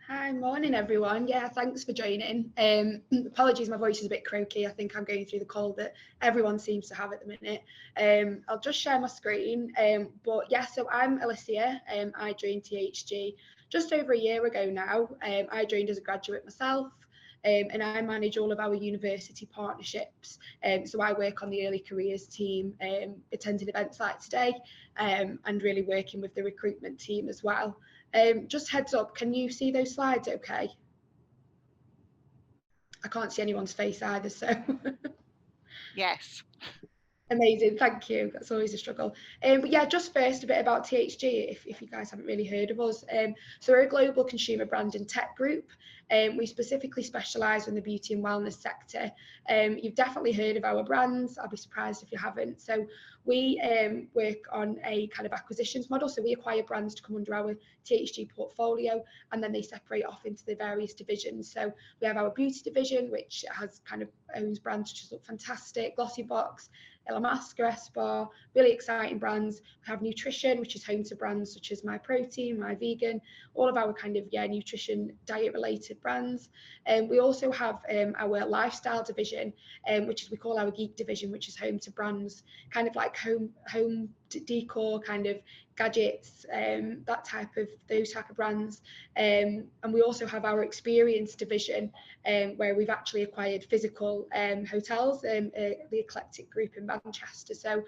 Hi, morning everyone. Yeah, thanks for joining. Apologies, my voice is a bit croaky. I think I'm going through the cold that everyone seems to have at the minute. I'll just share my screen. But yeah, so I'm Alicia. I joined THG just over a year ago now. I joined as a graduate myself. And I manage all of our university partnerships. So I work on the early careers team, attending events like today, and really working with the recruitment team as well. Just heads up, can you see those slides okay? I can't see anyone's face either, so. Yes. Amazing, thank you. That's always a struggle. But yeah, just first a bit about THG, if you guys haven't really heard of us. So we're a global consumer brand and tech group. We specifically specialise in the beauty and wellness sector. You've definitely heard of our brands. I'll be surprised if you haven't. So we work on a kind of acquisitions model. So we acquire brands to come under our THG portfolio, and then they separate off into the various divisions. So we have our beauty division, which has kind of owns brands such as Look Fantastic, Glossy Box, Elamaska, Espa, really exciting brands. We have nutrition, which is home to brands such as My Protein, My Vegan, all of our kind of nutrition, diet related brands. We also have our lifestyle division, which is we call our geek division, which is home to brands kind of like home decor, kind of gadgets, those type of brands. And we also have our experience division, where we've actually acquired physical hotels, the Eclectic Group in Manchester. So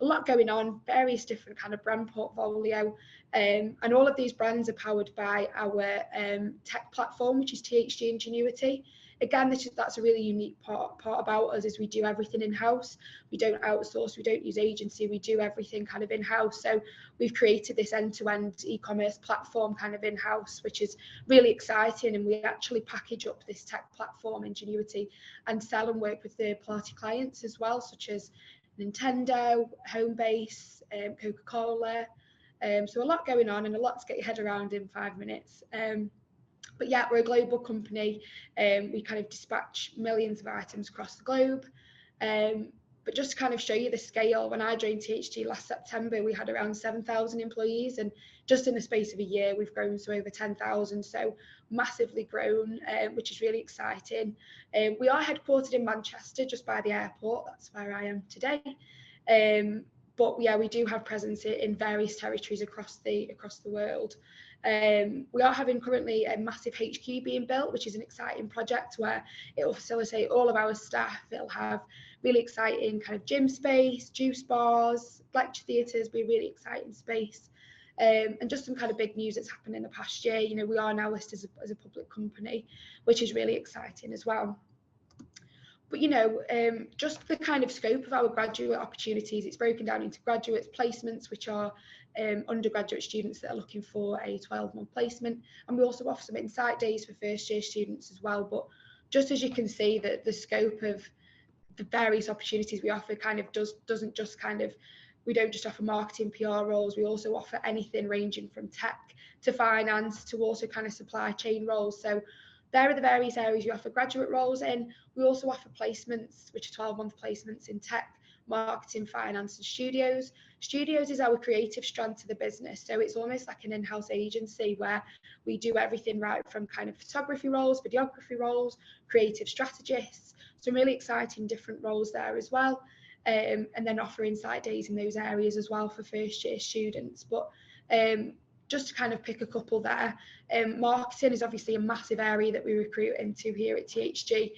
a lot going on, various different kind of brand portfolio, and all of these brands are powered by our tech platform, which is THG Ingenuity. Again, that's a really unique part about us, is we do everything in-house. We don't outsource, we don't use agency, we do everything kind of in-house. So we've created this end-to-end e-commerce platform kind of in-house, which is really exciting. And we actually package up this tech platform, Ingenuity, and sell and work with third-party clients as well, such as Nintendo, Homebase, Coca-Cola. So a lot going on and a lot to get your head around in 5 minutes. But yeah, we're a global company. We kind of dispatch millions of items across the globe. But just to kind of show you the scale, when I joined THG last September, we had around 7,000 employees, and just in the space of a year, we've grown to over 10,000. So massively grown, which is really exciting. We are headquartered in Manchester, just by the airport. That's where I am today. But yeah, we do have presence in various territories across the world. We are having currently a massive HQ being built, which is an exciting project where it will facilitate all of our staff. It'll have really exciting kind of gym space, juice bars, lecture theatres, be a really exciting space. And just some kind of big news that's happened in the past year. You know, we are now listed as a public company, which is really exciting as well. But, you know, just the kind of scope of our graduate opportunities, it's broken down into graduates, placements, which are undergraduate students that are looking for a 12-month placement. And we also offer some insight days for first year students as well. But just as you can see, that the scope of the various opportunities we offer kind of doesn't just kind of, we don't just offer marketing, PR roles, we also offer anything ranging from tech to finance to also kind of supply chain roles. So there are the various areas we offer graduate roles in. We also offer placements, which are 12-month placements in tech, marketing, finance, and studios. Studios is our creative strand to the business. So it's almost like an in-house agency where we do everything right from kind of photography roles, videography roles, creative strategists. Some really exciting different roles there as well. And then offer insight days in those areas as well for first year students. But just to kind of pick a couple there, marketing is obviously a massive area that we recruit into here at THG,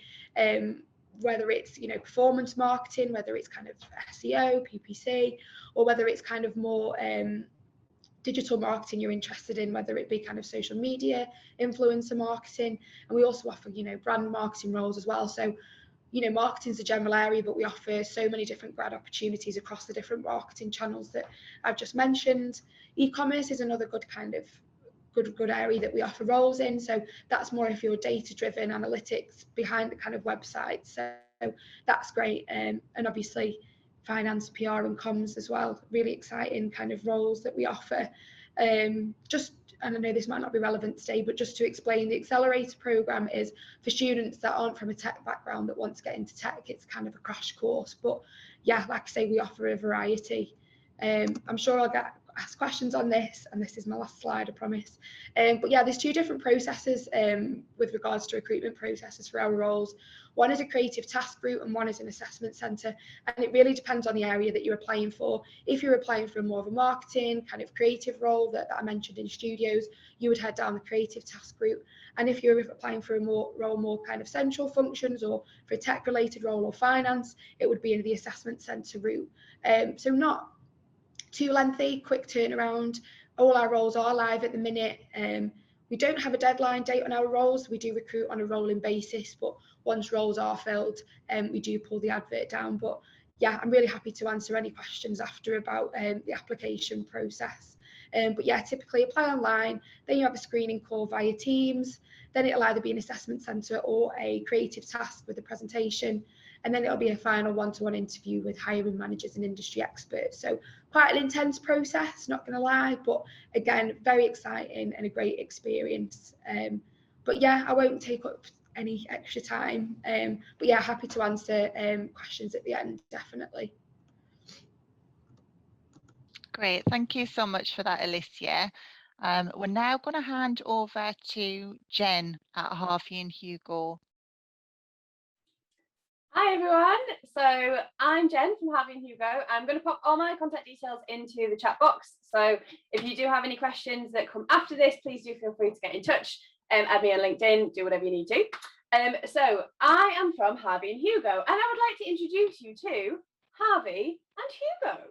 whether it's, you know, performance marketing, whether it's kind of SEO, PPC, or whether it's kind of more digital marketing you're interested in, whether it be kind of social media, influencer marketing. And we also offer, you know, brand marketing roles as well. So, you know, marketing is a general area, but we offer so many different grad opportunities across the different marketing channels that I've just mentioned. E-commerce is another good kind of good area that we offer roles in. So that's more if you're data-driven analytics behind the kind of website. So that's great. And obviously finance, PR and comms as well. Really exciting kind of roles that we offer. And I know this might not be relevant today, but just to explain, the accelerator program is for students that aren't from a tech background that want to get into tech. It's kind of a crash course, but yeah, like I say, we offer a variety. I'm sure I'll get ask questions on this, and this is my last slide, I promise. But yeah, there's two different processes with regards to recruitment processes for our roles. One is a creative task route and one is an assessment centre, and it really depends on the area that you're applying for. If you're applying for more of a marketing kind of creative role that I mentioned in studios, you would head down the creative task route. And if you're applying for a more kind of central functions, or for a tech related role or finance, it would be in the assessment centre route. So not too lengthy, quick turnaround. All our roles are live at the minute. We don't have a deadline date on our roles. We do recruit on a rolling basis, but once roles are filled, we do pull the advert down. But yeah, I'm really happy to answer any questions after about the application process. But yeah, typically apply online, then you have a screening call via Teams, then it'll either be an assessment centre or a creative task with a presentation, and then it'll be a final one-to-one interview with hiring managers and industry experts. So quite an intense process, not going to lie, but again, very exciting and a great experience. But yeah, I won't take up any extra time. But yeah, happy to answer questions at the end, definitely. Great, thank you so much for that, Alicia. We're now going to hand over to Jen at Harvey and Hugo. Hi everyone, so I'm Jen from Harvey and Hugo. I'm going to pop all my contact details into the chat box. So if you do have any questions that come after this, please do feel free to get in touch. Add me on LinkedIn, do whatever you need to. So I am from Harvey and Hugo, and I would like to introduce you to Harvey and Hugo.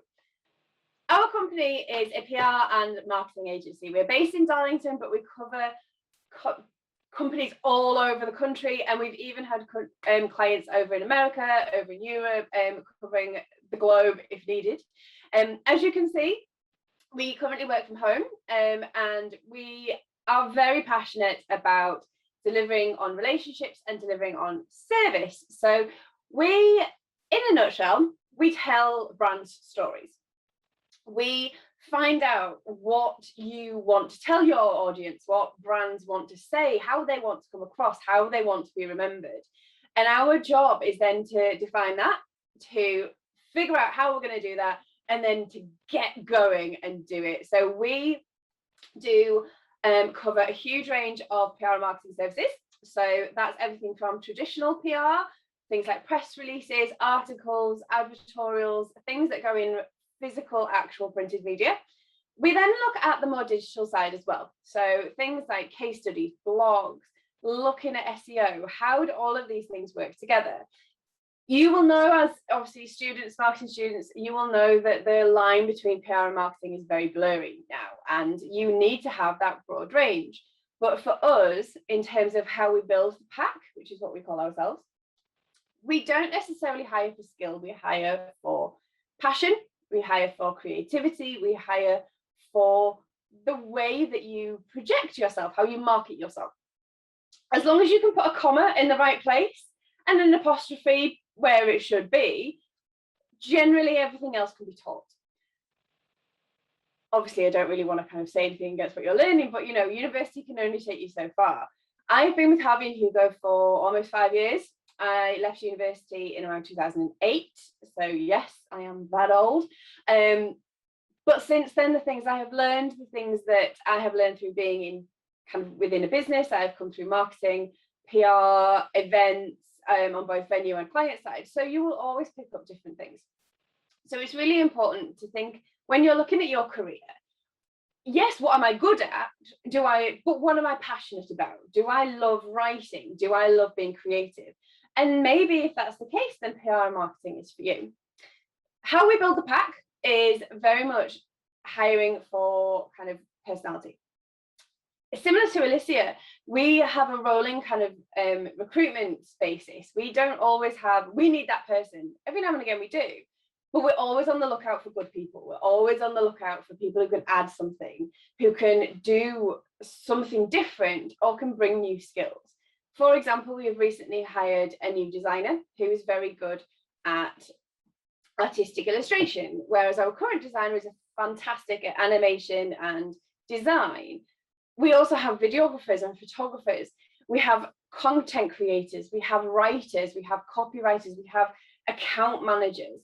Our company is a PR and marketing agency. We're based in Darlington, but we cover companies all over the country, and we've even had clients over in America, over in Europe, covering the globe if needed. As you can see, we currently work from home, and we are very passionate about delivering on relationships and delivering on service. So we, in a nutshell, we tell brands stories. We find out what you want to tell your audience, what brands want to say, how they want to come across, how they want to be remembered. And our job is then to define that, to figure out how we're going to do that, and then to get going and do it. So we do cover a huge range of PR and marketing services. So that's everything from traditional PR, things like press releases, articles, advertorials, things that go in physical, actual printed media. We then look at the more digital side as well. So things like case studies, blogs, looking at SEO, how do all of these things work together? You will know, as obviously students, marketing students, you will know that the line between PR and marketing is very blurry now, and you need to have that broad range. But for us, in terms of how we build the pack, which is what we call ourselves, we don't necessarily hire for skill, we hire for passion. We hire for creativity, we hire for the way that you project yourself, how you market yourself. As long as you can put a comma in the right place and an apostrophe where it should be, generally everything else can be taught. Obviously, I don't really want to kind of say anything against what you're learning, but you know, university can only take you so far. I've been with Harvey and Hugo for almost 5 years. I left university in around 2008, so yes, I am that old. But since then, the things I have learned, the things that I have learned through being in kind of within a business, I've come through marketing, PR, events, on both venue and client side. So you will always pick up different things. So it's really important to think when you're looking at your career, yes, what am I good at? But what am I passionate about? Do I love writing? Do I love being creative? And maybe if that's the case, then PR and marketing is for you. How we build the pack is very much hiring for kind of personality. Similar to Alicia, we have a rolling kind of recruitment basis. We don't always have, we need that person. Every now and again we do, but we're always on the lookout for good people. We're always on the lookout for people who can add something, who can do something different or can bring new skills. For example, we have recently hired a new designer who is very good at artistic illustration, whereas our current designer is fantastic at animation and design. We also have videographers and photographers. We have content creators, we have writers, we have copywriters, we have account managers.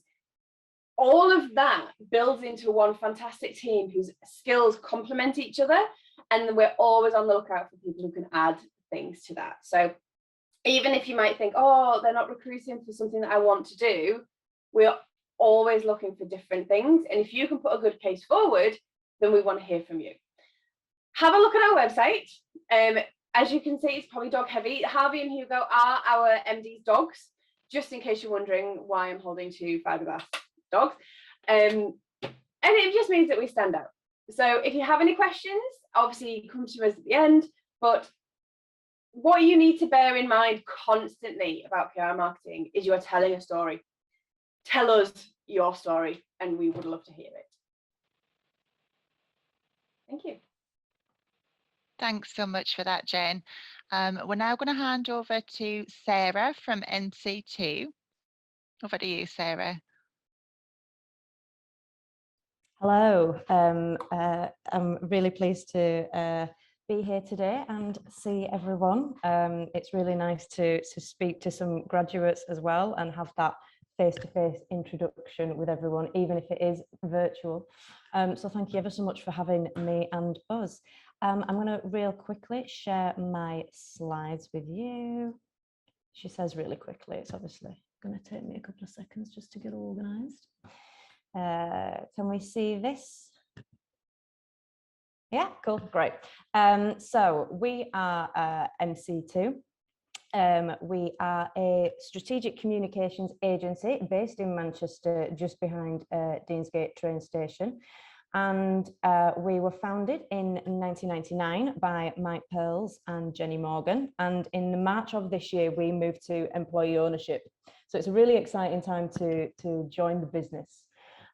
all of that builds into one fantastic team whose skills complement each other, and we're always on the lookout for people who can add things to that. So even if you might think, oh, they're not recruiting for something that I want to do, we're always looking for different things. And if you can put a good case forward, then we want to hear from you. Have a look at our website. As you can see, it's probably dog heavy. Harvey and Hugo are our MD's dogs, just in case you're wondering why I'm holding two fiberglass dogs. And it just means that we stand out. So if you have any questions, obviously come to us at the end, but what you need to bear in mind constantly about PR marketing is you are telling a story. Tell us your story and we would love to hear it. Thank you. Thanks so much for that, Jen. We're now going to hand over to Sarah from NC2. Over to you, Sarah. Hello, I'm really pleased to be here today and see everyone. It's really nice to speak to some graduates as well and have that face-to-face introduction with everyone, even if it is virtual. So thank you ever so much for having me and us. I'm going to real quickly share my slides with you. She says really quickly. It's obviously going to take me a couple of seconds just to get organised. Can we see this? Yeah, cool, great. So we are NC2. We are a strategic communications agency based in Manchester, just behind Deansgate train station. And we were founded in 1999 by Mike Pearls and Jenny Morgan. And in March of this year, we moved to employee ownership. So it's a really exciting time to join the business.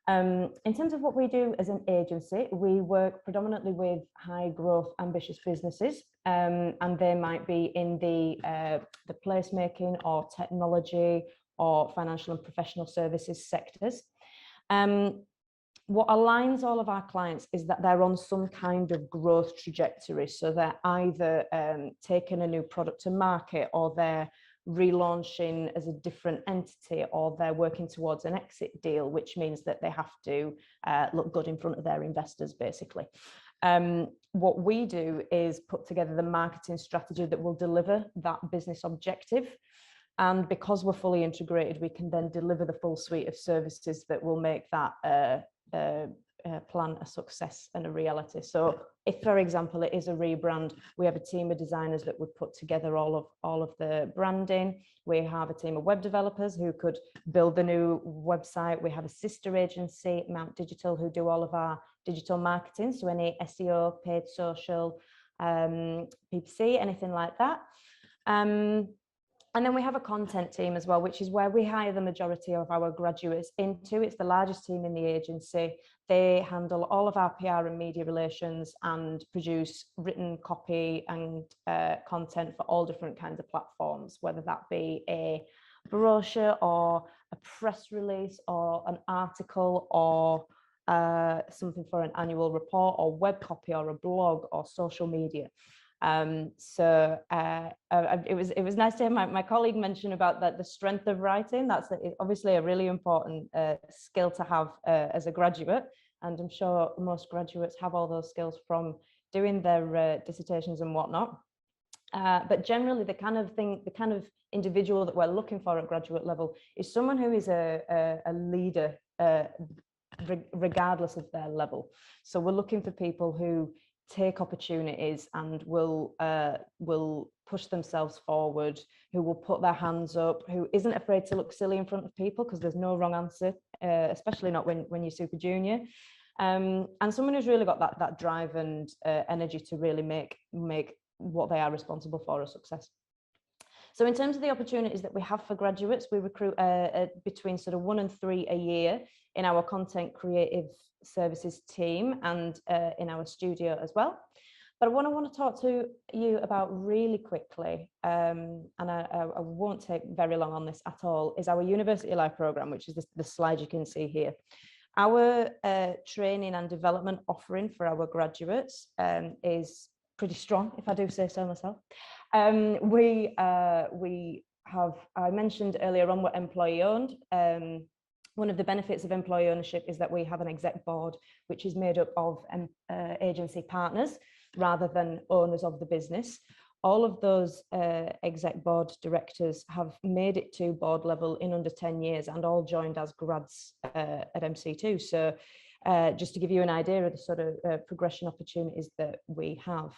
In terms of what we do as an agency, we work predominantly with high growth, ambitious businesses, and they might be in the placemaking or technology or financial and professional services sectors. What aligns all of our clients is that they're on some kind of growth trajectory. So they're either taking a new product to market, or they're relaunching as a different entity, or they're working towards an exit deal, which means that they have to look good in front of their investors, basically. What we do is put together the marketing strategy that will deliver that business objective. And because we're fully integrated, we can then deliver the full suite of services that will make that plan a success and a reality. So if, for example, it is a rebrand, we have a team of designers that would put together all of the branding. We have a team of web developers who could build the new website. We have a sister agency, Mount Digital, who do all of our digital marketing. So any SEO, paid social, PPC, anything like that. And then we have a content team as well, which is where we hire the majority of our graduates into. It's the largest team in the agency. They handle all of our PR and media relations and produce written copy and content for all different kinds of platforms, whether that be a brochure or a press release or an article or something for an annual report or web copy or a blog or social media. It was nice to hear my colleague mention about that, the strength of writing. That's obviously a really important skill to have as a graduate, and I'm sure most graduates have all those skills from doing their dissertations and whatnot. But generally, the kind of individual that we're looking for at graduate level is someone who is a leader, regardless of their level. So we're looking for people who take opportunities and will push themselves forward, who will put their hands up, who isn't afraid to look silly in front of people, because there's no wrong answer, especially not when you're super junior, and someone who's really got that drive and energy to really make what they are responsible for a success. So in terms of the opportunities that we have for graduates, we recruit between sort of 1 and 3 a year in our content creative services team and in our studio as well. But what I want to talk to you about really quickly, and I won't take very long on this at all, is our University Life programme, which is the slide you can see here. Our training and development offering for our graduates is pretty strong, if I do say so myself. We have, I mentioned earlier on, we're employee owned. One of the benefits of employee ownership is that we have an exec board, which is made up of agency partners rather than owners of the business. All of those exec board directors have made it to board level in under 10 years and all joined as grads at MC2. So just to give you an idea of the sort of progression opportunities that we have.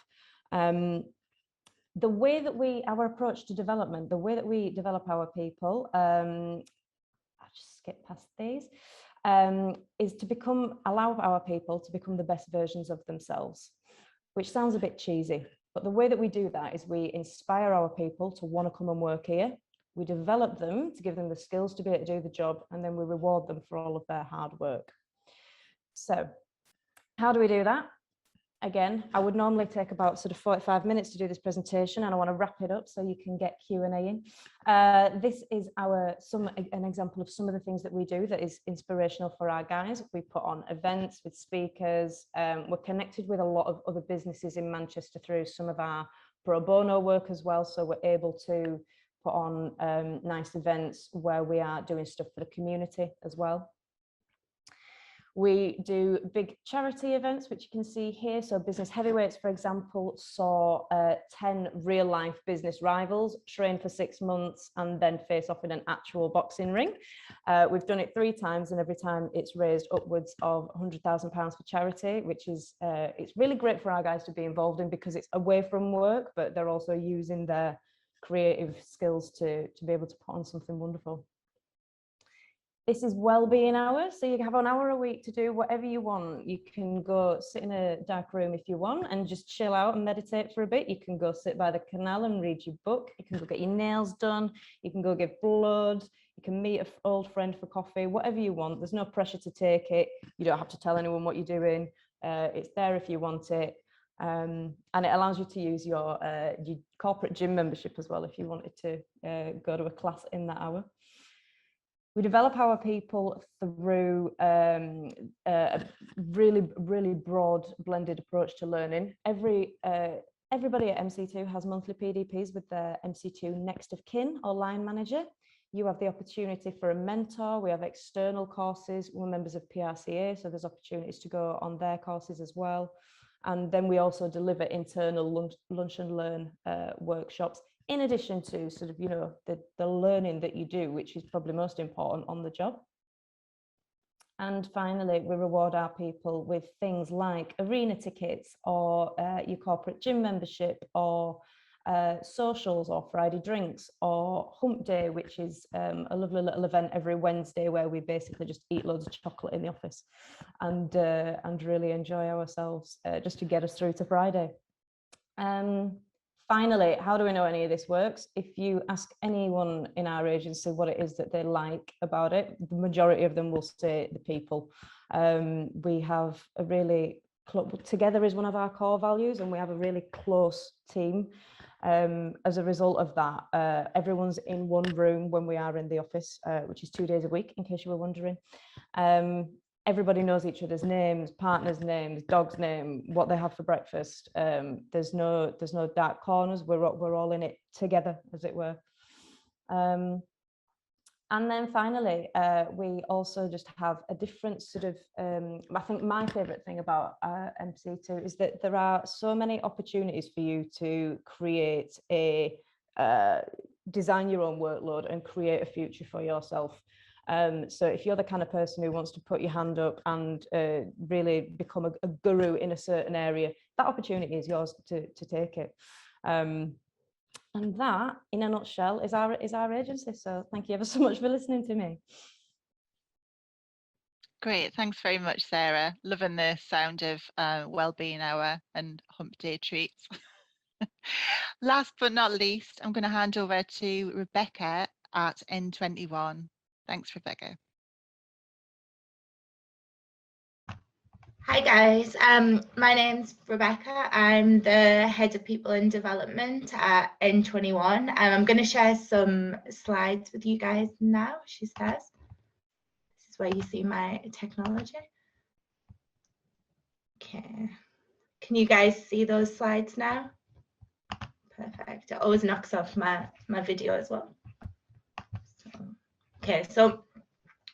The way that our approach to development, the way that we develop our people, I'll just skip past these, is to allow our people to become the best versions of themselves, which sounds a bit cheesy. But the way that we do that is we inspire our people to want to come and work here. We develop them to give them the skills to be able to do the job, and then we reward them for all of their hard work. So how do we do that? Again, I would normally take about sort of 45 minutes to do this presentation, and I want to wrap it up so you can get Q&A in. This is an example of some of the things that we do that is inspirational for our guys. We put on events with speakers. We're connected with a lot of other businesses in Manchester through some of our pro bono work as well. So we're able to put on nice events where we are doing stuff for the community as well. We do big charity events, which you can see here. So Business Heavyweights, for example, saw 10 real-life business rivals train for 6 months and then face off in an actual boxing ring. We've done it 3 times, and every time it's raised upwards of £100,000 for charity, which is it's really great for our guys to be involved in because it's away from work, but they're also using their creative skills to be able to put on something wonderful. This is well-being hours, so you have an hour a week to do whatever you want. You can go sit in a dark room if you want and just chill out and meditate for a bit. You can go sit by the canal and read your book. You can go get your nails done. You can go give blood. You can meet an old friend for coffee, whatever you want. There's no pressure to take it. You don't have to tell anyone what you're doing. It's there if you want it. And it allows you to use your corporate gym membership as well if you wanted to go to a class in that hour. We develop our people through a really broad blended approach to learning. Everybody at MC2 has monthly PDPs with their MC2 next of kin or line manager. You have the opportunity for a mentor. We have external courses. We're members of PRCA, so there's opportunities to go on their courses as well. And then we also deliver internal lunch and learn workshops, in addition to sort of, you know, the learning that you do, which is probably most important on the job. And finally, we reward our people with things like arena tickets or your corporate gym membership or socials or Friday drinks or hump day, which is a lovely little event every Wednesday where we basically just eat loads of chocolate in the office and really enjoy ourselves just to get us through to Friday. Finally, how do we know any of this works? If you ask anyone in our agency what it is that they like about it, the majority of them will say the people. We have a really, together is one of our core values, and we have a really close team. As a result of that, everyone's in one room when we are in the office, which is 2 days a week, in case you were wondering. Everybody knows each other's names, partners' names, dog's name, what they have for breakfast. There's no dark corners. We're all in it together, as it were. And then finally, we also just have a different sort of, I think my favorite thing about MC2 is that there are so many opportunities for you to create design your own workload and create a future for yourself. So if you're the kind of person who wants to put your hand up and really become a guru in a certain area, that opportunity is yours to take it. And that, in a nutshell, is our agency. So thank you ever so much for listening to me. Great, thanks very much, Sarah. Loving the sound of wellbeing hour and hump day treats. Last but not least, I'm going to hand over to Rebecca at N21. Thanks, Rebecca. Hi guys, my name's Rebecca. I'm the Head of People and Development at N21. I'm going to share some slides with you guys now, she says. This is where you see my technology. Okay, can you guys see those slides now? Perfect. It always knocks off my video as well. Okay, so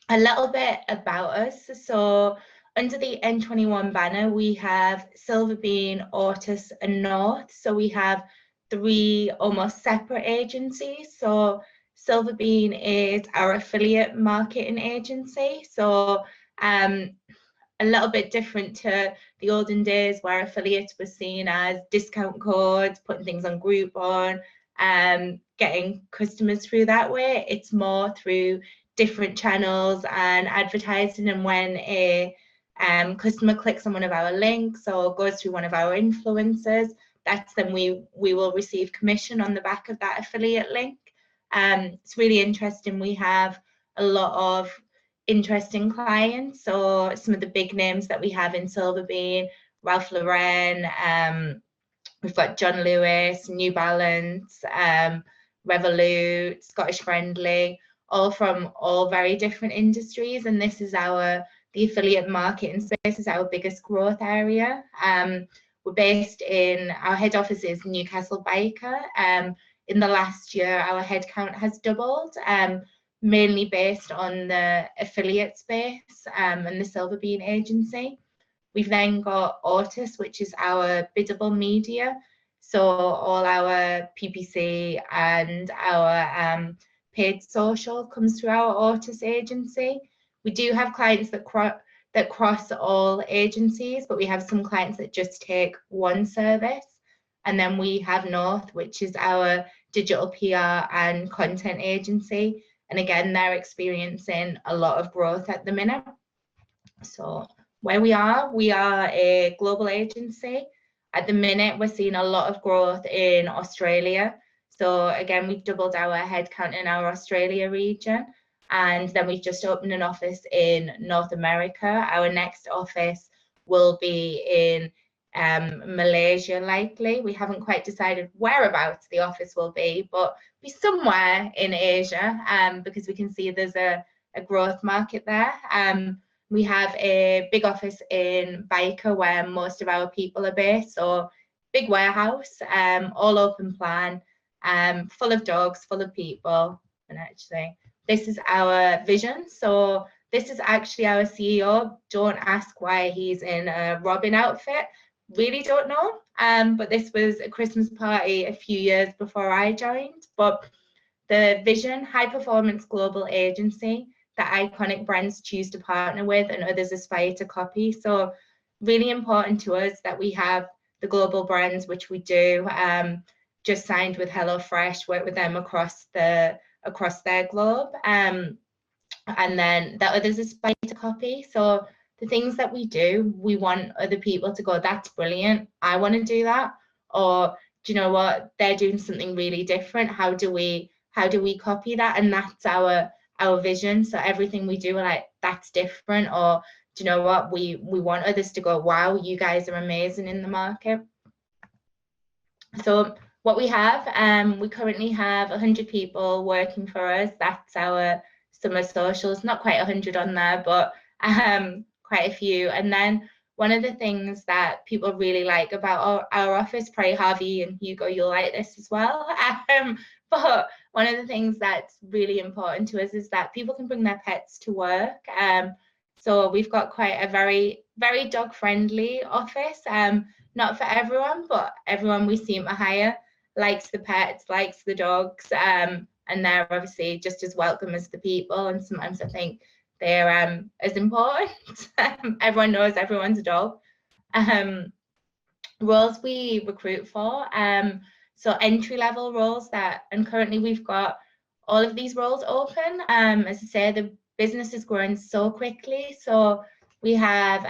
a little bit about us. So under the N21 banner, we have Silverbean, Ortus and North. So we have 3 almost separate agencies. So Silverbean is our affiliate marketing agency. So a little bit different to the olden days where affiliates were seen as discount codes, putting things on Groupon, getting customers through that way. It's more through different channels and advertising, and when a customer clicks on one of our links or goes through one of our influencers, that's then we will receive commission on the back of that affiliate link. It's really interesting. We have a lot of interesting clients. So some of the big names that we have in Silverbean, Ralph Lauren, we've got John Lewis, New Balance, Revolut, Scottish Friendly, all from all very different industries. And this is the affiliate marketing space is our biggest growth area. We're based in, our head office is Newcastle Biker. In the last year, our headcount has doubled. Mainly based on the affiliate space and the Silverbean agency. We've then got Ortus, which is our biddable media. So all our PPC and our paid social comes through our Ortus agency. We do have clients that cross all agencies, but we have some clients that just take one service. And then we have North, which is our digital PR and content agency. And again, they're experiencing a lot of growth at the minute. So where we are a global agency. At the minute, we're seeing a lot of growth in Australia. So again, we've doubled our headcount in our Australia region. And then we've just opened an office in North America. Our next office will be in Malaysia, likely. We haven't quite decided whereabouts the office will be, but be somewhere in Asia, because we can see there's a growth market there. We have a big office in Biker where most of our people are based, so big warehouse, all open plan, full of dogs, full of people. And actually, this is our vision. So this is actually our CEO. Don't ask why he's in a Robin outfit. Really don't know. But this was a Christmas party a few years before I joined. But the vision, high performance global agency that iconic brands choose to partner with and others aspire to copy. So really important to us that we have the global brands, which we do. Just signed with HelloFresh, work with them across their globe. And then that others aspire to copy. So the things that we do, we want other people to go, that's brilliant, I want to do that. Or do you know what, they're doing something really different, how do we copy that? And that's our vision. So everything we do, we're like, that's different. Or do you know what, we want others to go, wow, you guys are amazing in the market. So what we have, we currently have 100 people working for us. That's our summer socials, not quite 100 on there, but quite a few. And then one of the things that people really like about our office, probably Harvey and Hugo, you'll like this as well. But one of the things that's really important to us is that people can bring their pets to work. So we've got quite a very, very dog friendly office. Not for everyone, but everyone we seem to hire likes the pets, likes the dogs, and they're obviously just as welcome as the people. And sometimes I think they're as important. Everyone knows everyone's a dog. Roles we recruit for, so entry-level roles and currently we've got all of these roles open. As I say, the business is growing so quickly. So we have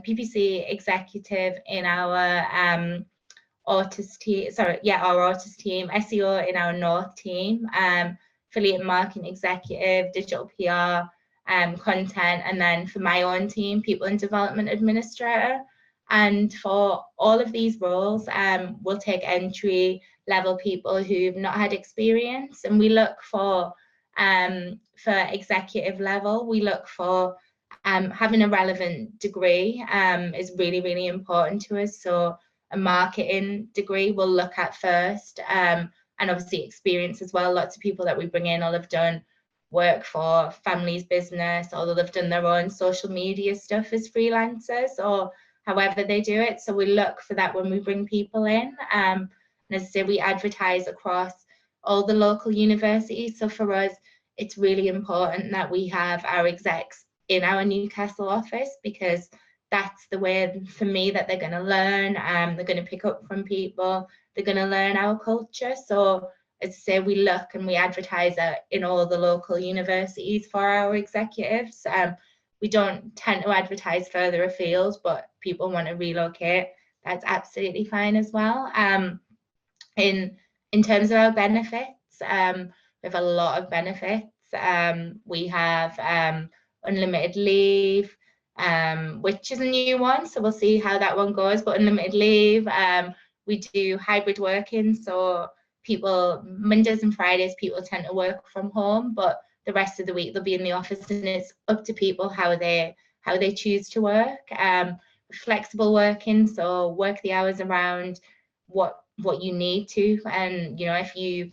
PPC executive in our Ortus team, our Ortus team, SEO in our North team, affiliate marketing executive, digital PR, content, and then for my own team, people and development administrator. And for all of these roles, we'll take entry level people who've not had experience, and we look for executive level, we look for having a relevant degree is really, really important to us. So a marketing degree we'll look at first, and obviously experience as well. Lots of people that we bring in will have done work for family's business, or they've done their own social media stuff as freelancers, or however they do it. So we look for that when we bring people in. And as I say, we advertise across all the local universities. So for us, it's really important that we have our execs in our Newcastle office, because that's the way, for me, that they're going to learn. They're going to pick up from people. They're going to learn our culture. So as I say, we look and we advertise in all the local universities for our executives. We don't tend to advertise further afield, but people want to relocate, that's absolutely fine as well. In terms of our benefits, we have a lot of benefits. We have unlimited leave, which is a new one, so we'll see how that one goes, but unlimited leave. We do hybrid working, so people, Mondays and Fridays, people tend to work from home, but the rest of the week they'll be in the office, and it's up to people how they choose to work. Flexible working, so work the hours around what you need to. And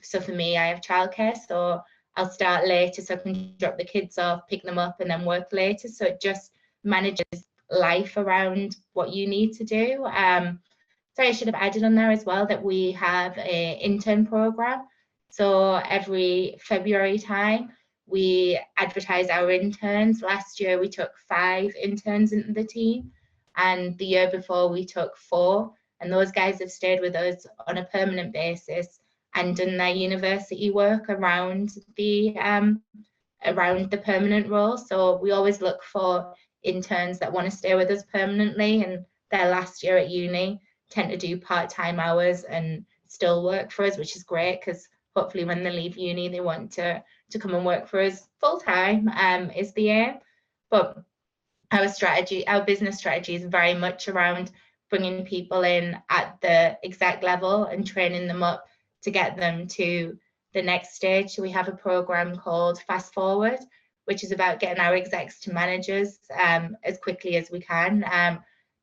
so for me, I have childcare, so I'll start later so I can drop the kids off, pick them up, and then work later. So it just manages life around what you need to do. Sorry, I should have added on there as well that we have an intern program. So every February time, we advertise our interns. Last year, we took 5 interns into the team, and the year before we took 4. And those guys have stayed with us on a permanent basis and done their university work around the permanent role. So we always look for interns that want to stay with us permanently, and their last year at uni tend to do part-time hours and still work for us, which is great, because hopefully when they leave uni they want to come and work for us full-time, is the aim. But our business strategy is very much around bringing people in at the exec level and training them up to get them to the next stage. So we have a program called Fast Forward, which is about getting our execs to managers as quickly as we can.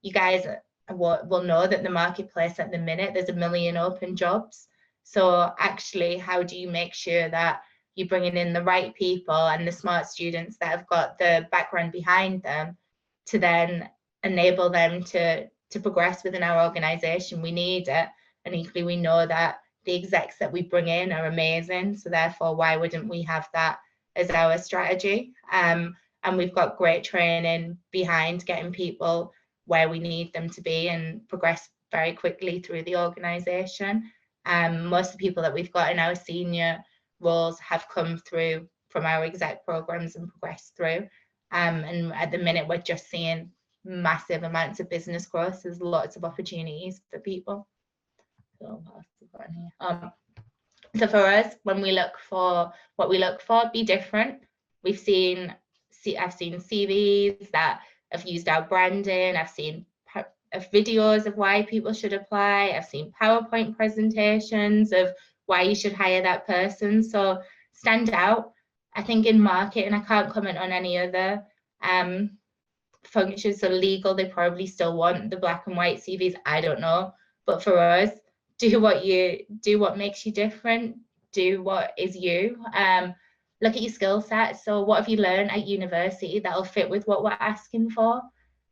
You guys will know that the marketplace at the minute, there's 1 million open jobs. So actually, how do you make sure that you're bringing in the right people and the smart students that have got the background behind them to then enable them to progress within our organization? We need it, and equally we know that the execs that we bring in are amazing, so therefore why wouldn't we have that as our strategy? And we've got great training behind getting people where we need them to be and progress very quickly through the organization. Most of the people that we've got in our senior roles have come through from our exec programs and progressed through. And at the minute, we're just seeing massive amounts of business growth. There's lots of opportunities for people. So what else have we got in here? So for us, when we look for what we look for, be different. I've seen CVs that have used our branding. I've seen videos of why people should apply. I've seen PowerPoint presentations of why you should hire that person. So stand out. I think in marketing, I can't comment on any other functions. So legal, they probably still want the black and white CVs. I don't know. But for us, do what makes you different. Do what is you. Look at your skill set. So what have you learned at university that'll fit with what we're asking for?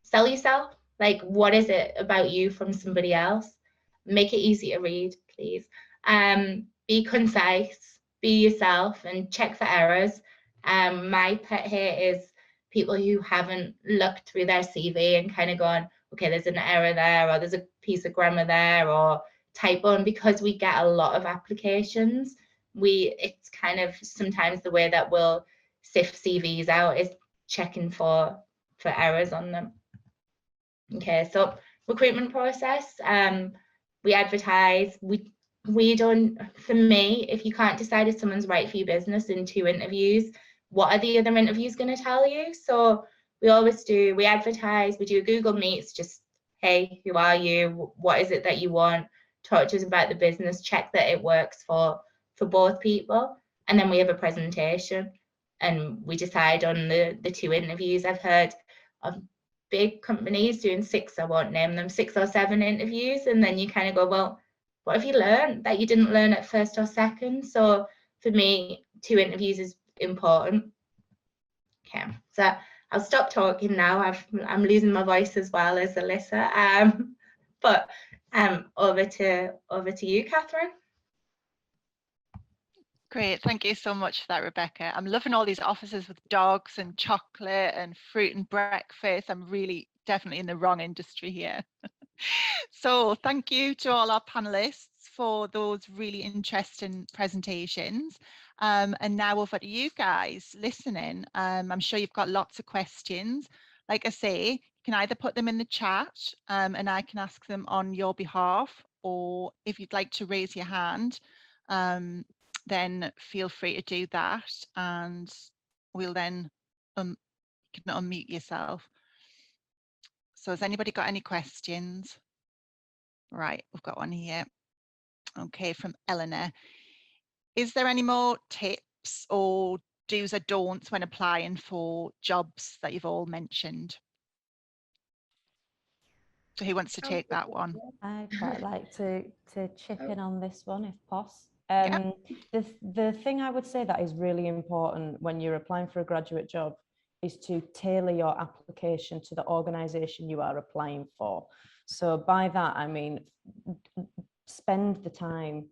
Sell yourself. Like, what is it about you from somebody else? Make it easy to read, please. Be concise, be yourself, and check for errors. My pet here is people who haven't looked through their CV and kind of gone, okay, there's an error there, or there's a piece of grammar there, or typo. And because we get a lot of applications, it's kind of sometimes the way that we'll sift CVs out is checking for errors on them. Okay, so recruitment process, we advertise. We don't, for me, if you can't decide if someone's right for your business in 2 interviews, what are the other interviews going to tell you? So we advertise, we do a Google Meets, just, hey, who are you? What is it that you want? Talk to us about the business, check that it works for both people. And then we have a presentation and we decide on the 2 interviews. I've heard of big companies doing 6, I won't name them, 6 or 7 interviews. And then you kind of go, well, what have you learned that you didn't learn at first or second? So for me, 2 interviews is important. Okay, so I'll stop talking now. I'm losing my voice as well as Alyssa. But over to you, Catherine. Great, thank you so much for that, Rebecca. I'm loving all these offices with dogs and chocolate and fruit and breakfast. I'm really definitely in the wrong industry here. So thank you to all our panelists for those really interesting presentations. And now over to you guys listening. I'm sure you've got lots of questions. Like I say, you can either put them in the chat and I can ask them on your behalf, or if you'd like to raise your hand, then feel free to do that, and we'll then you can unmute yourself. So has anybody got any questions? Right, we've got one here. Okay, from Eleanor. Is there any more tips or do's or don'ts when applying for jobs that you've all mentioned? So who wants to take that one? I'd quite like to chip in on this one if possible. Yeah. The thing I would say that is really important when you're applying for a graduate job is to tailor your application to the organisation you are applying for. So by that, I mean, spend the time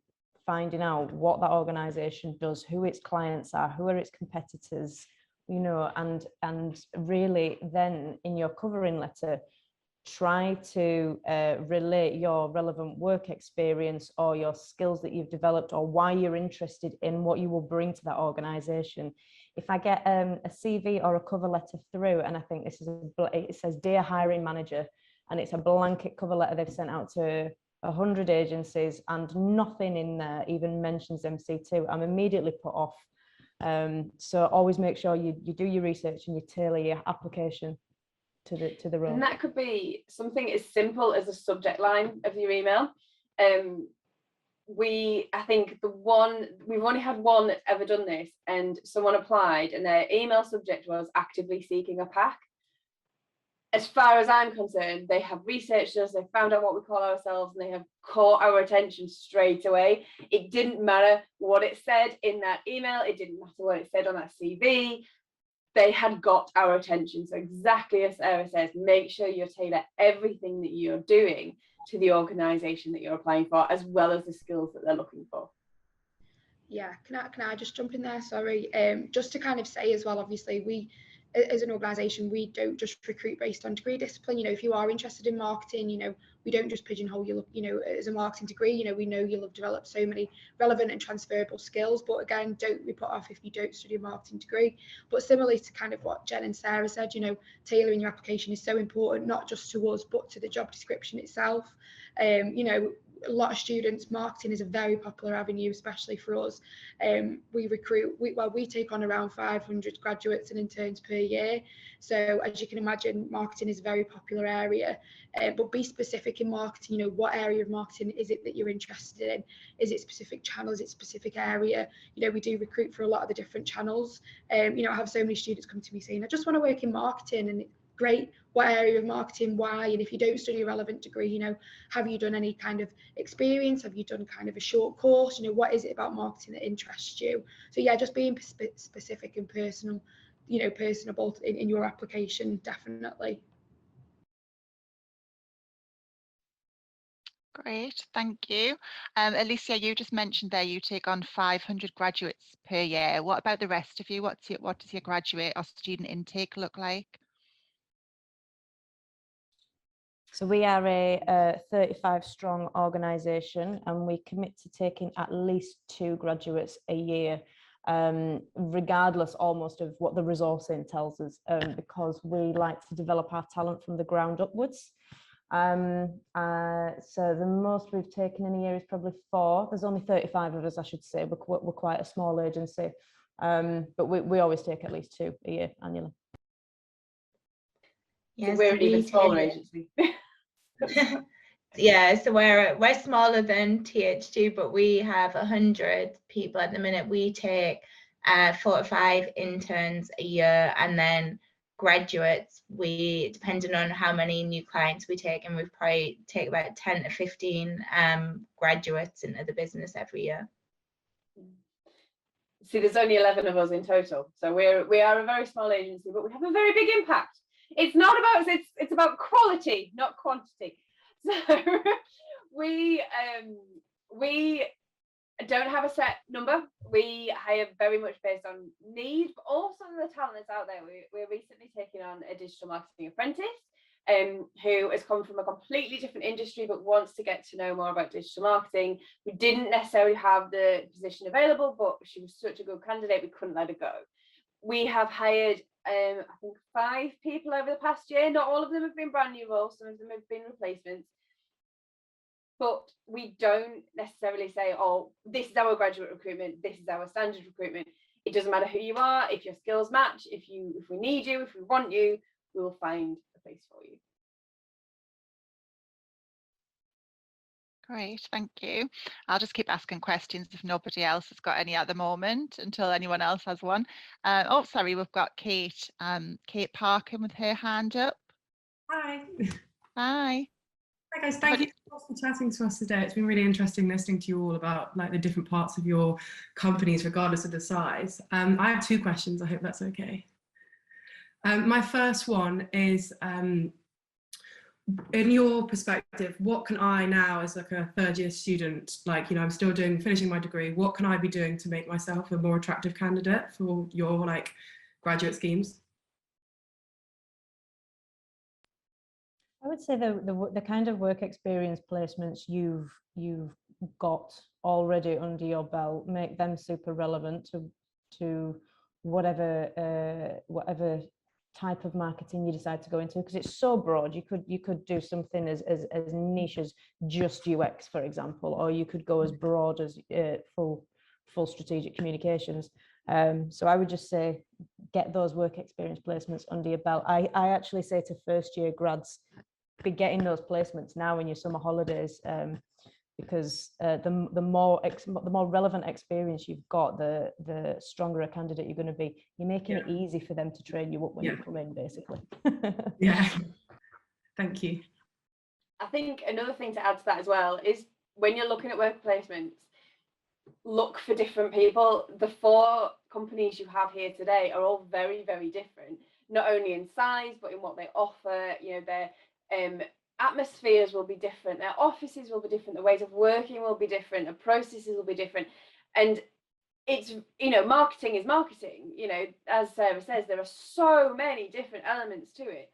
finding out what that organisation does, who its clients are, who are its competitors, you know, and really then in your covering letter, try to relate your relevant work experience or your skills that you've developed or why you're interested in what you will bring to that organisation. If I get a CV or a cover letter through, and I think this is it says Dear Hiring Manager, and it's a blanket cover letter they've sent out to 100 agencies and nothing in there even mentions MC2, I'm immediately put off. So always make sure you do your research and you tailor your application to the role. And that could be something as simple as a subject line of your email. I think we've only had one that's ever done this, and someone applied and their email subject was actively seeking a pack. As far as I'm concerned, they have researched us, they found out what we call ourselves, and they have caught our attention straight away. It didn't matter what it said in that email, it didn't matter what it said on that CV. They had got our attention. So exactly as Sarah says, make sure you tailor everything that you're doing to the organisation that you're applying for, as well as the skills that they're looking for. Yeah, can I just jump in there? Sorry, just to kind of say as well, obviously we, as an organisation, we don't just recruit based on degree discipline. You know, if you are interested in marketing, you know, we don't just pigeonhole you, you know, as a marketing degree. You know, we know you'll have developed so many relevant and transferable skills, but again, don't be put off if you don't study a marketing degree. But similarly to kind of what Jen and Sarah said, you know, tailoring your application is so important, not just to us, but to the job description itself. You know, a lot of students, marketing is a very popular avenue, especially for us. We take on around 500 graduates and interns per year. So as you can imagine, marketing is a very popular area, but be specific in marketing. You know, what area of marketing is it that you're interested in? Is it specific channels? Is it specific area? You know, we do recruit for a lot of the different channels. You know, I have so many students come to me saying, I just want to work in marketing, and great, what area of marketing, why? And if you don't study a relevant degree, you know, have you done any kind of experience? Have you done kind of a short course? You know, what is it about marketing that interests you? So yeah, just being specific and personal, you know, personable in your application, definitely. Great, thank you. Alicia, you just mentioned there you take on 500 graduates per year. What about the rest of you? What does your graduate or student intake look like? So we are a 35 strong organisation, and we commit to taking at least 2 graduates a year, regardless almost of what the resourcing tells us, because we like to develop our talent from the ground upwards. So the most we've taken in a year is probably 4. There's only 35 of us, I should say. We're quite a small agency, but we always take at least 2 a year annually. Yeah, so we're an even smaller agency. Yeah, so we're smaller than TH2, but we have 100 people at the minute. We take 4 to 5 interns a year, and then graduates, we, depending on how many new clients we take, and we probably take about 10 to 15 graduates into the business every year. See, there's only 11 of us in total, so we are a very small agency, but we have a very big impact. It's not about, it's about quality, not quantity. So we don't have a set number. We hire very much based on need, but also the talent that's out there. We're recently taking on a digital marketing apprentice who has come from a completely different industry but wants to get to know more about digital marketing. We didn't necessarily have the position available, but she was such a good candidate, we couldn't let her go. We have hired I think 5 people over the past year. Not all of them have been brand new roles, some of them have been replacements. But we don't necessarily say, oh, this is our graduate recruitment, this is our standard recruitment. It doesn't matter who you are, if your skills match, if we need you, if we want you, we will find a place for you. Great, thank you. I'll just keep asking questions if nobody else has got any at the moment until anyone else has one. Oh, sorry, we've got Kate. Kate Parkin with her hand up. Hi. Hi. Hi guys, thank you so much for chatting to us today. It's been really interesting listening to you all about like the different parts of your companies, regardless of the size. I have 2 questions. I hope that's okay. My first one is, in your perspective, what can I now, as like a 3rd year student, like, you know, I'm still finishing my degree, what can I be doing to make myself a more attractive candidate for your like graduate schemes? I would say the kind of work experience placements you've got already under your belt, make them super relevant to whatever type of marketing you decide to go into, because it's so broad. You could do something as niche as just UX, for example, or you could go as broad as full strategic communications. So I would just say get those work experience placements under your belt. I actually say to 1st year grads, be getting those placements now in your summer holidays, because the more relevant experience you've got, the stronger a candidate you're going to be. You're making it easy for them to train you up when you come in, basically. Yeah, thank you. I think another thing to add to that as well is when you're looking at work placements, look for different people. The 4 companies you have here today are all very, very different, not only in size, but in what they offer. You know, their atmospheres will be different, their offices will be different, the ways of working will be different, the processes will be different. And it's, you know, marketing is marketing. You know, as Sarah says, there are so many different elements to it.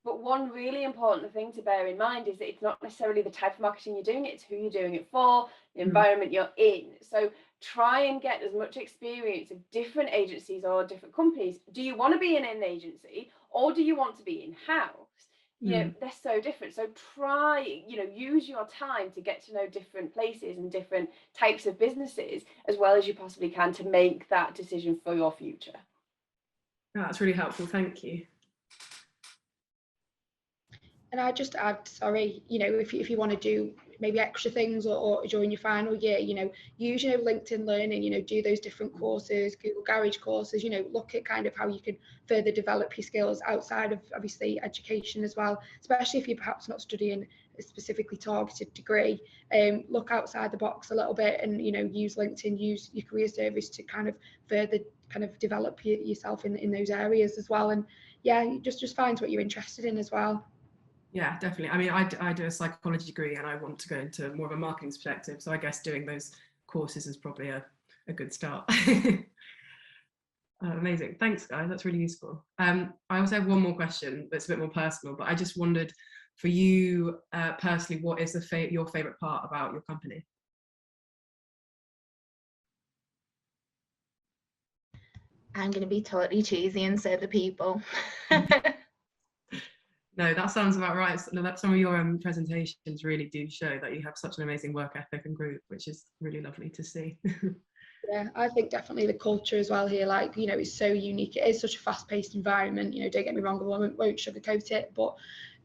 But one really important thing to bear in mind is that it's not necessarily the type of marketing you're doing, it's who you're doing it for, the environment you're in. So try and get as much experience of different agencies or different companies. Do you want to be in an agency or do you want to be in-house? You know, they're so different. So try, you know, use your time to get to know different places and different types of businesses as well as you possibly can to make that decision for your future. That's really helpful. Thank you. And I just add, sorry, you know, if you want to do maybe extra things or during your final year, you know, use, you know, LinkedIn Learning, you know, do those different courses, Google Garage courses, you know, look at kind of how you can further develop your skills outside of obviously education as well, especially if you're perhaps not studying a specifically targeted degree. Look outside the box a little bit and, you know, use LinkedIn, use your career service to kind of further kind of develop yourself in those areas as well. And yeah, just find what you're interested in as well. Yeah, definitely. I mean, I do a psychology degree and I want to go into more of a marketing perspective. So I guess doing those courses is probably a good start. Amazing. Thanks, guys. That's really useful. I also have one more question that's a bit more personal, but I just wondered for you personally, what is your favorite part about your company? I'm going to be totally cheesy and say the people. No, that sounds about right. Some of your presentations really do show that you have such an amazing work ethic and group, which is really lovely to see. Yeah, I think definitely the culture as well here, like, you know, it's so unique. It is such a fast-paced environment, you know, don't get me wrong, I won't sugarcoat it, but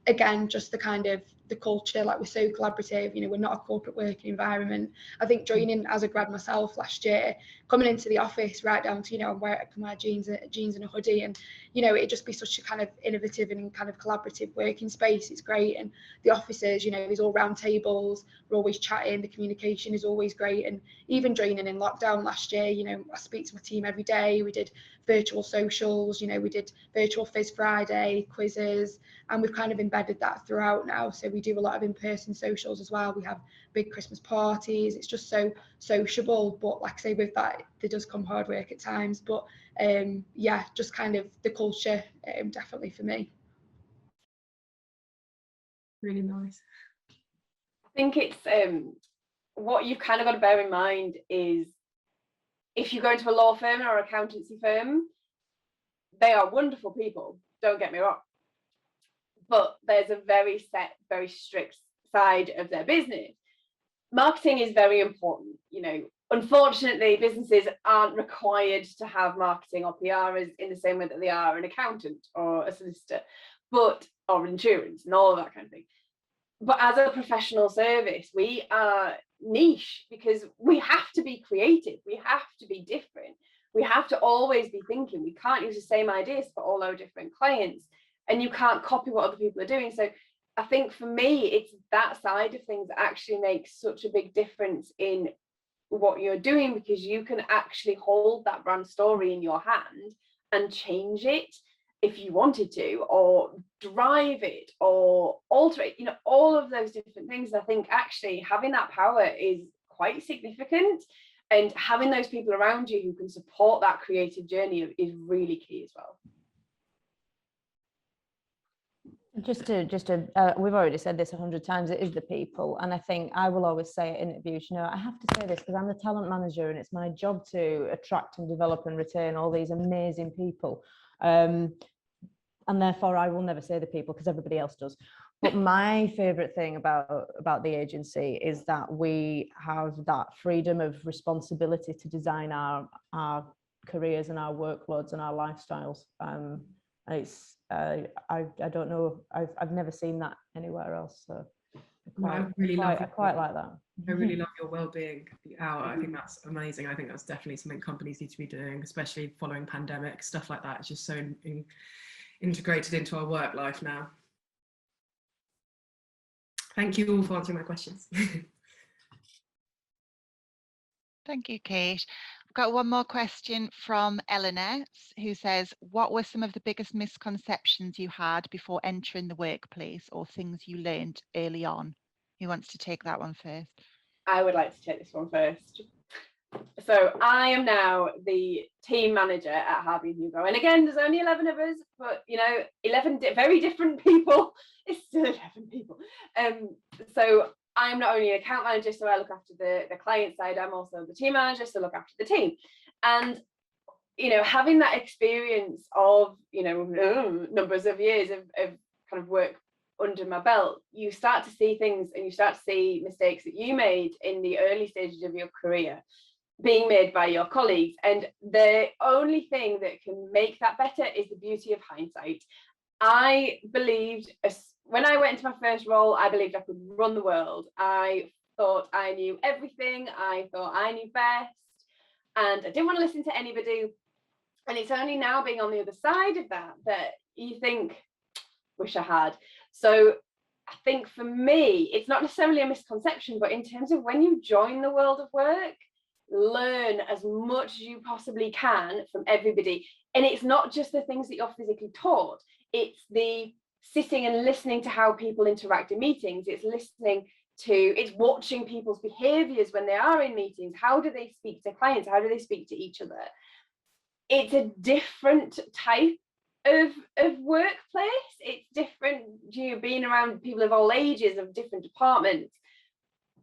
again, just the kind of the culture, like we're so collaborative, you know, we're not a corporate working environment. I think joining as a grad myself last year, coming into the office right down to, you know, I can wear jeans and a hoodie, and, you know, it'd just be such a kind of innovative and kind of collaborative working space. It's great. And the officers, you know, there's all round tables, we're always chatting, the communication is always great. And even joining in lockdown last year, you know, I speak to my team every day. We did virtual socials, you know, we did virtual Fizz Friday, quizzes, and we've kind of embedded that throughout now. So we do a lot of in-person socials as well. We have big Christmas parties. It's just so sociable. But like I say, with that, there does come hard work at times. But yeah, just kind of the culture, definitely for me. Really nice. I think it's what you've kind of got to bear in mind is if you go into a law firm or accountancy firm, they are wonderful people, don't get me wrong. But there's a very set, very strict side of their business. Marketing is very important. You know, unfortunately, businesses aren't required to have marketing or PR in the same way that they are an accountant or a solicitor, or insurance and all of that kind of thing. But as a professional service, we are niche because we have to be creative. We have to be different. We have to always be thinking. We can't use the same ideas for all our different clients, and you can't copy what other people are doing. So I think for me, it's that side of things that actually makes such a big difference in what you're doing, because you can actually hold that brand story in your hand and change it if you wanted to, or drive it or alter it, you know, all of those different things. I think actually having that power is quite significant, and having those people around you who can support that creative journey is really key as well. We've already said this 100 times, it is the people. And I think I will always say at interviews, you know, I have to say this because I'm the talent manager and it's my job to attract and develop and retain all these amazing people. And therefore I will never say the people because everybody else does. But my favorite thing about the agency is that we have that freedom of responsibility to design our careers and our workloads and our lifestyles. I don't know, I've never seen that anywhere else, so I quite like that. I really love your well-being hour. I think that's amazing. I think that's definitely something companies need to be doing, especially following pandemic. Stuff like that is just so integrated into our work life now. Thank you all for answering my questions. Thank you, Kate. I've got one more question from Eleanor, who says, what were some of the biggest misconceptions you had before entering the workplace, or things you learned early on? Who wants to take that one first? I would like to take this one first. So I am now the team manager at Harvey Hugo. And again, there's only 11 of us, but, you know, 11 very different people. It's still 11 people. So I'm not only an account manager, so I look after the client side, I'm also the team manager, so look after the team. And, you know, having that experience of, you know, numbers of years of kind of work under my belt, you start to see things and you start to see mistakes that you made in the early stages of your career being made by your colleagues. And the only thing that can make that better is the beauty of hindsight. I believed, when I went into my first role, I believed I could run the world. I thought I knew everything. I thought I knew best. And I didn't want to listen to anybody. And it's only now being on the other side of that you think, wish I had. So I think for me, it's not necessarily a misconception, but in terms of when you join the world of work, learn as much as you possibly can from everybody. And it's not just the things that you're physically taught, it's the sitting and listening to how people interact in meetings. It's watching people's behaviors when they are in meetings. How do they speak to clients? How do they speak to each other? It's a different type of workplace. It's different, you know, being around people of all ages, of different departments.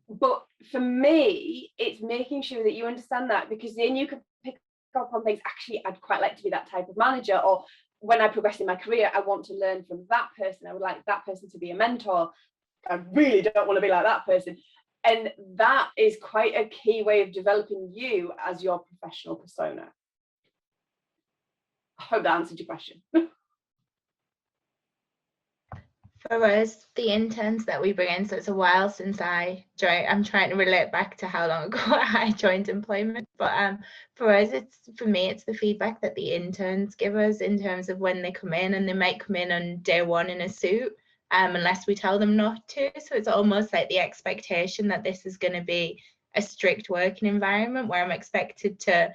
But for me, it's making sure that you understand that, because then you can pick up on things. Actually, I'd quite like to be that type of manager, or when I progress in my career, I want to learn from that person. I would like that person to be a mentor. I really don't want to be like that person. And that is quite a key way of developing you as your professional persona. I hope that answered your question. For us, the interns that we bring in, so it's a while since I joined. I'm trying to relate back to how long ago I joined employment, but for us, for me, it's the feedback that the interns give us in terms of when they come in, and they might come in on day one in a suit, unless we tell them not to. So it's almost like the expectation that this is going to be a strict working environment where I'm expected to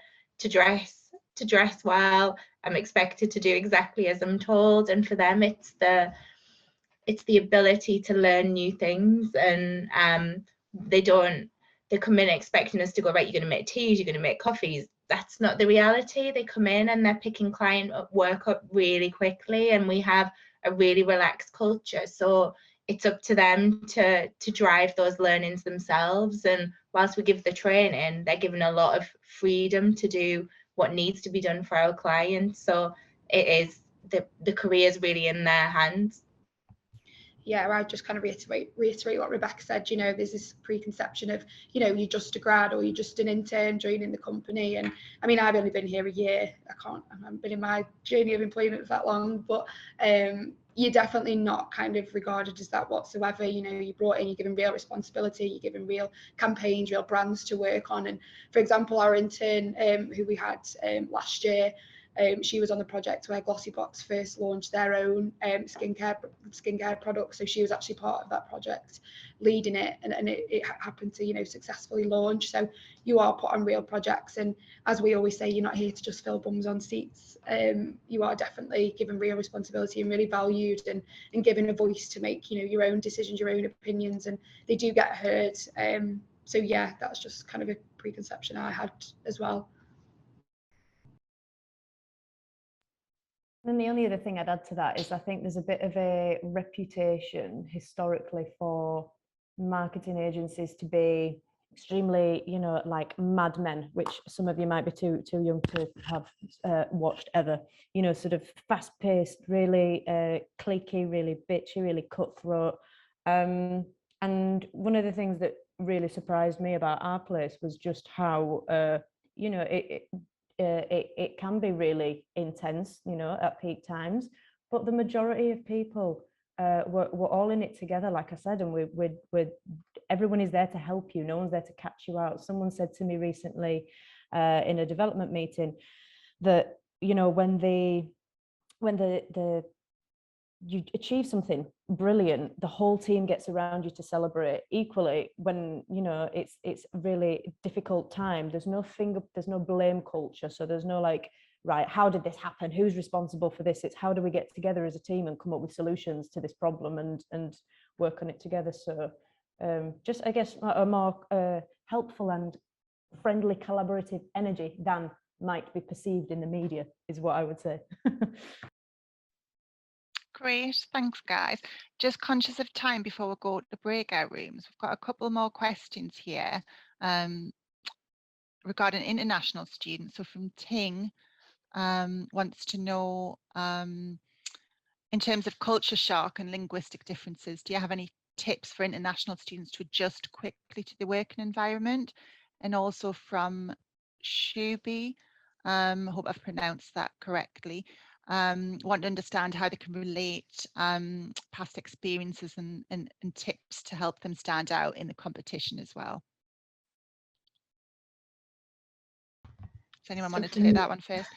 dress well. I'm expected to do exactly as I'm told, and for them, it's the ability to learn new things, and they come in expecting us to go, right, you're going to make teas, you're going to make coffees. That's not the reality. They come in and they're picking client work up really quickly, and we have a really relaxed culture, so it's up to them to drive those learnings themselves. And whilst we give the training, they're given a lot of freedom to do what needs to be done for our clients. So it is the career is really in their hands. Yeah, I'd just kind of reiterate what Rebecca said. You know, there's this preconception of, you know, you're just a grad or you're just an intern joining the company. And I mean, I've only been here a year. I haven't been in my journey of employment for that long, but you're definitely not kind of regarded as that whatsoever. You know, you're brought in, you're given real responsibility, you're given real campaigns, real brands to work on. And for example, our intern who we had last year, she was on the project where Glossybox first launched their own skincare products. So she was actually part of that project, leading it, and it happened to, you know, successfully launch. So you are put on real projects, and as we always say, you're not here to just fill bums on seats. You are definitely given real responsibility and really valued, and given a voice to make, you know, your own decisions, your own opinions, and they do get heard. So yeah, that's just kind of a preconception I had as well. And the only other thing I'd add to that is I think there's a bit of a reputation historically for marketing agencies to be extremely, you know, like Mad Men, which some of you might be too young to have watched ever. You know, sort of fast-paced, really cliquey, really bitchy, really cutthroat. And one of the things that really surprised me about our place was just how, you know, it can be really intense, you know, at peak times, but the majority of people we're all in it together, like I said, and we're everyone is there to help you. No one's there to catch you out. Someone said to me recently in a development meeting that, you know, when you achieve something brilliant, the whole team gets around you to celebrate. Equally, when, you know, it's a really difficult time, there's no blame culture. So there's no like, right, how did this happen? Who's responsible for this? It's how do we get together as a team and come up with solutions to this problem and work on it together. So just, I guess, a more helpful and friendly collaborative energy than might be perceived in the media is what I would say. Great, thanks guys. Just conscious of time before we go to the breakout rooms. We've got a couple more questions here regarding international students. So from Ting, wants to know, in terms of culture shock and linguistic differences, do you have any tips for international students to adjust quickly to the working environment? And also from Shubi, hope I've pronounced that correctly, want to understand how they can relate past experiences and tips to help them stand out in the competition as well. Does anyone want to take that one first?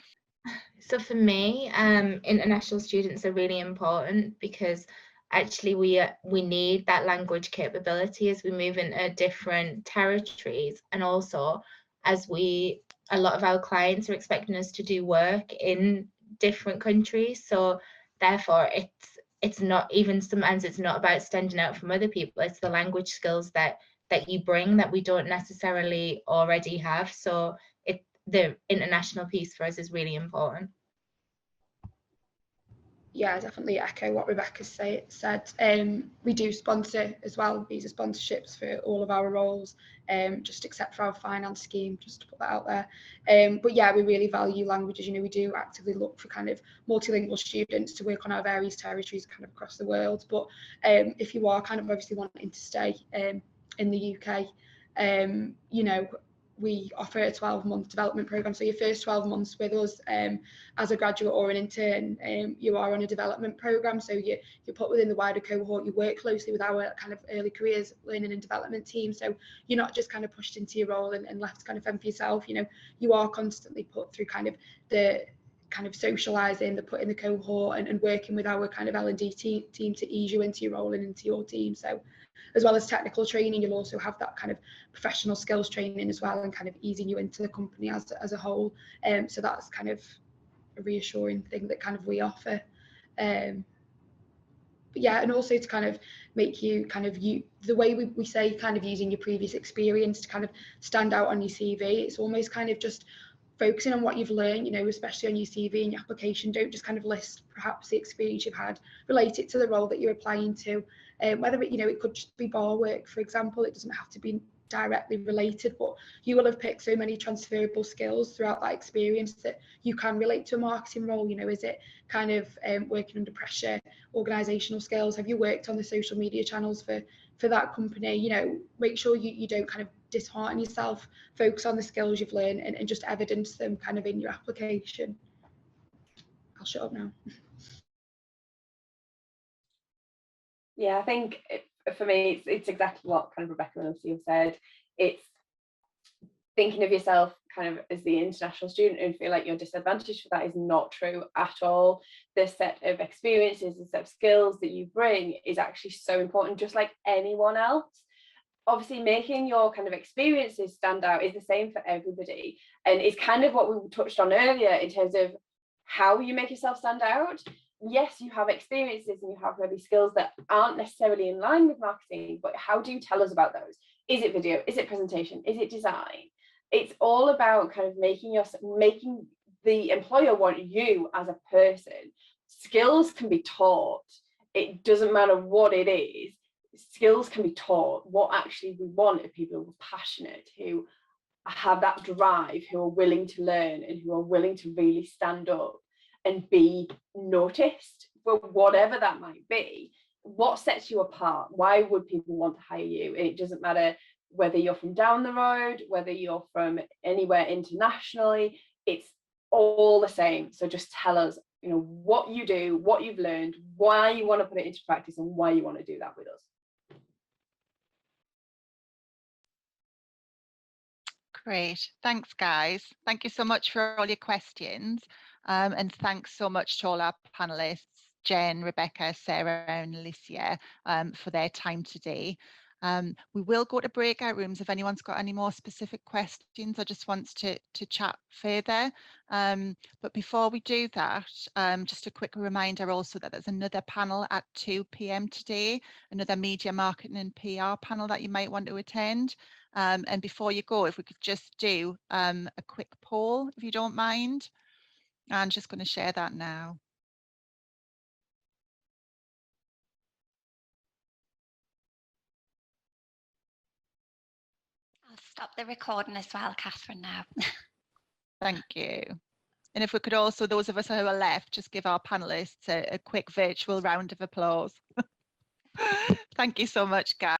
So for me, international students are really important because actually we need that language capability as we move into different territories, and also as a lot of our clients are expecting us to do work in different countries. So therefore it's not, even sometimes it's not about standing out from other people, it's the language skills that you bring that we don't necessarily already have. So the international piece for us is really important. Yeah, definitely echo what Rebecca said. We do sponsor as well, visa sponsorships for all of our roles, just except for our finance scheme, just to put that out there. But yeah, we really value languages. You know, we do actively look for kind of multilingual students to work on our various territories kind of across the world. But if you are kind of obviously wanting to stay in the UK, you know, we offer a 12-month development program. So your first 12 months with us as a graduate or an intern, you are on a development program. So you're put within the wider cohort. You work closely with our kind of early careers learning and development team. So you're not just kind of pushed into your role and left to kind of fend for yourself. You know, you are constantly put through kind of the kind of socializing, the put in the cohort and working with our kind of L&D team to ease you into your role and into your team. So as well as technical training, you'll also have that kind of professional skills training as well, and kind of easing you into the company as a whole. So that's kind of a reassuring thing that kind of we offer. But yeah, and also to kind of make you kind of the way we say kind of using your previous experience to kind of stand out on your CV. It's almost kind of just focusing on what you've learned, you know, especially on your CV and your application. Don't just kind of list perhaps the experience you've had, relate it to the role that you're applying to. Whether it, you know, it could just be bar work, for example. It doesn't have to be directly related, but you will have picked so many transferable skills throughout that experience that you can relate to a marketing role. You know, is it kind of working under pressure, organizational skills? Have you worked on the social media channels for that company? You know, make sure you don't kind of dishearten yourself, focus on the skills you've learned and just evidence them kind of in your application. I'll shut up now. Yeah, I think for me, it's exactly what kind of Rebecca and Lucy have said. It's thinking of yourself kind of as the international student and feel like you're disadvantaged for that is not true at all. The set of experiences, the set of skills that you bring is actually so important, just like anyone else. Obviously, making your kind of experiences stand out is the same for everybody. And it's kind of what we touched on earlier in terms of how you make yourself stand out. Yes, you have experiences and you have maybe skills that aren't necessarily in line with marketing, but how do you tell us about those? Is it video? Is it presentation? Is it design? It's all about kind of making the employer want you as a person. Skills can be taught. It doesn't matter what it is. Skills can be taught. What actually we want are people who are passionate, who have that drive, who are willing to learn and who are willing to really stand up and be noticed for whatever that might be. What sets you apart? Why would people want to hire you? And it doesn't matter whether you're from down the road, whether you're from anywhere internationally, it's all the same. So just tell us, you know, what you do, what you've learned, why you want to put it into practice and why you want to do that with us. Great. Thanks, guys. Thank you so much for all your questions. And thanks so much to all our panelists, Jen, Rebecca, Sarah and Alicia, for their time today. We will go to breakout rooms if anyone's got any more specific questions or just wants to chat further. But before we do that, just a quick reminder also that there's another panel at 2 p.m. today, another media marketing and PR panel that you might want to attend. And before you go, if we could just do a quick poll, if you don't mind. I'm just going to share that now. I'll stop the recording as well, Catherine, now. Thank you. And if we could also, those of us who are left, just give our panelists a quick virtual round of applause. Thank you so much, guys.